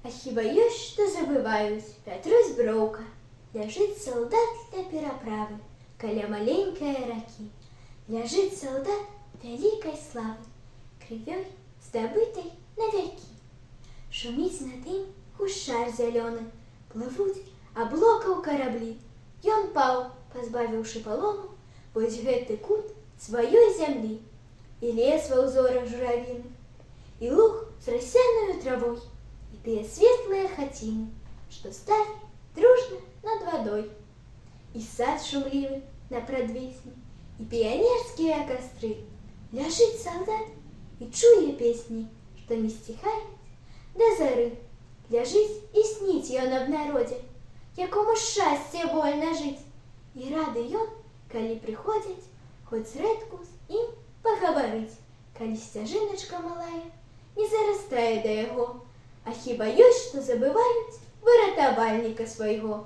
А хіба ёсць, што забываюць? Пятрусь Броўка. Ляжыць салдат для пераправы каля маленькае ракі. Ляжыць салдат вялікай славы, крывёй здабытай на вякі. Шуміць над ім гушчар зялёны, плывуць аблокаў караблі. Ён паў, пазбавіўшы палону, вось гэты кут сваёй зямлі. І лес ва ўзорах журавіны, і луг з рассяннаю травой, і тыя светлыя хаціны, што сталі дружна над вадой. І сад шумлівы на прадвесні, і піянерскія кастры. Ляжыць салдат і чуе песні, што не сціхаюць да зары. Ляжыць і сніць ён аб народзе, якому шчасце вольна жыць. І рады ён, калі прыходзяць хоць зрэдку з ім пагаварыць, калі сцяжыначка малая не зарастае да яго. А хіба ёсць, што забываюць выратавальніка свайго?